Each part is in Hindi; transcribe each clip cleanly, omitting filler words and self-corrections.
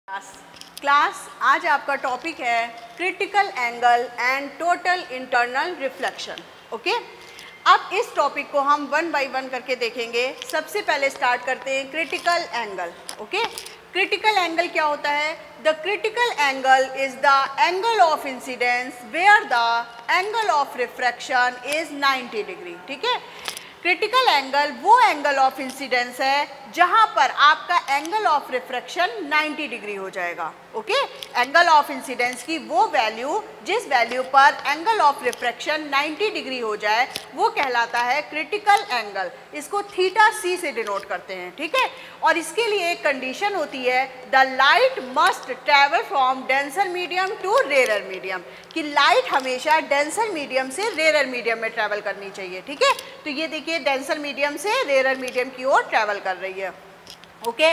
क्लास आज आपका टॉपिक है critical angle and total internal reflection. Okay, अब इस टॉपिक को हम वन बाय वन करके देखेंगे। सबसे पहले स्टार्ट करते हैं critical angle. Okay, critical angle क्या होता है? The critical angle is the angle of incidence where the angle of refraction is 90 degree. ठीक है, क्रिटिकल एंगल वो एंगल ऑफ इंसिडेंस है जहां पर आपका एंगल ऑफ रिफ्रैक्शन 90 डिग्री हो जाएगा। ओके, एंगल ऑफ इंसिडेंस की वो वैल्यू जिस वैल्यू पर एंगल ऑफ रिफ्रैक्शन 90 डिग्री हो जाए वो कहलाता है क्रिटिकल एंगल। इसको थीटा सी से डिनोट करते हैं। ठीक है, और इसके लिए एक कंडीशन होती है, the light must travel from denser medium to rare medium, कि लाइट हमेशा डेंसर मीडियम से रेयर मीडियम में ट्रैवल करनी चाहिए। ठीक है, तो ये देखिए डेंसर मीडियम से रेयर मीडियम की ओर ट्रैवल कर रही है। ओके,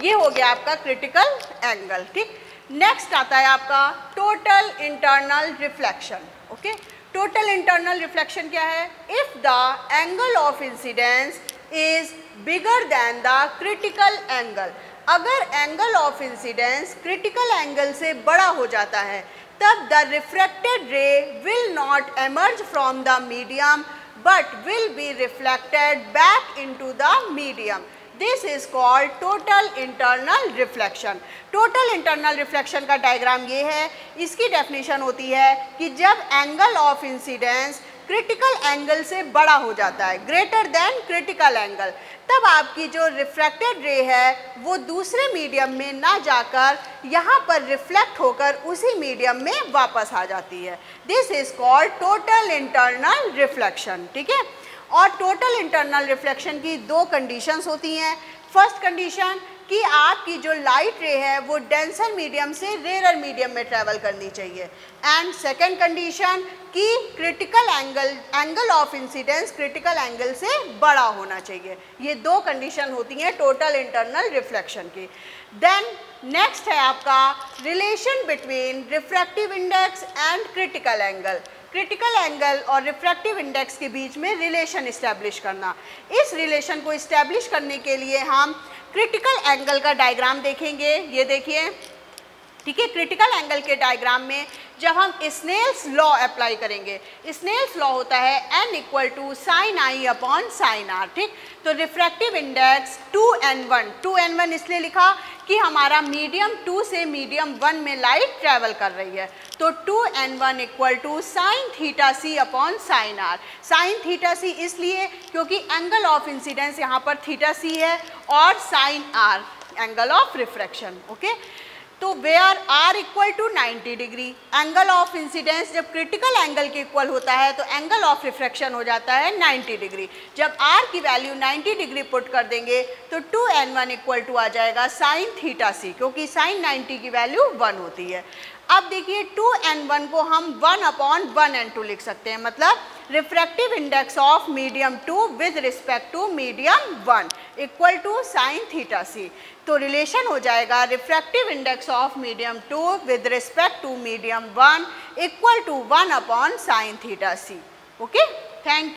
ये हो गया आपका क्रिटिकल एंगल। ठीक, नेक्स्ट आता है आपका total internal reflection. Okay, total internal reflection क्या है? If the angle of incidence is bigger than the critical angle, अगर angle of incidence critical angle से बड़ा हो जाता है तब the refracted ray will not emerge from the medium but will be reflected back into the medium. This is called total internal reflection. Total internal reflection का डायग्राम ये है। इसकी डेफिनेशन होती है कि जब angle of incidence critical angle से बड़ा हो जाता है, ग्रेटर देन क्रिटिकल एंगल, तब आपकी जो रिफ्रैक्टेड रे है वो दूसरे मीडियम में ना जाकर यहाँ पर रिफ्लेक्ट होकर उसी मीडियम में वापस आ जाती है। This is called total internal reflection. ठीक है, और टोटल इंटरनल रिफ्लेक्शन की दो कंडीशंस होती हैं। फर्स्ट कंडीशन कि आपकी जो लाइट रे है वो डेंसर मीडियम से रेयर मीडियम में ट्रैवल करनी चाहिए, एंड सेकंड कंडीशन कि critical angle of incidence critical angle से बड़ा होना चाहिए। ये दो कंडीशन होती हैं टोटल इंटरनल रिफ्लेक्शन की। देन नेक्स्ट है आपका relation between refractive index and critical angle. Critical angle और रिफ्रैक्टिव इंडेक्स के बीच में रिलेशन इस्टेब्लिश करना। इस रिलेशन को इस्टेब्लिश करने के लिए हम क्रिटिकल एंगल का डायग्राम देखेंगे। ये देखिए, ठीक है, क्रिटिकल एंगल के डायग्राम में जब हम स्नेल्स लॉ अप्लाई करेंगे, स्नेल्स लॉ होता है n equal to sine i upon sine r. ठीक, तो रिफ्रैक्टिव इंडेक्स 2n1, 2n1 इसलिए लिखा कि हमारा मीडियम 2 से मीडियम 1 में लाइट ट्रैवल कर रही है, तो 2n1 equal to sine theta C upon sine R. Sine theta C इसलिए क्योंकि एंगल ऑफ इंसिडेंस यहाँ पर थीटा सी है और sine R angle of refraction. Okay, तो where R equal to 90 degree, angle of incidence जब क्रिटिकल एंगल के इक्वल होता है तो एंगल ऑफ रिफ्रैक्शन हो जाता है 90 डिग्री। जब आर की वैल्यू 90 डिग्री पुट कर देंगे तो 2n1 इक्वल टू आ जाएगा साइन थीटा सी, क्योंकि साइन 90 की वैल्यू 1 होती है। अब देखिए 2n1 को हम 1 अपॉन 1n2 लिख सकते हैं, मतलब refractive index of medium 2 with respect to medium 1 equal to sine theta C. तो रिलेशन हो जाएगा refractive index of medium 2 with respect to medium 1 equal to 1 upon sine theta C. Okay, thank you.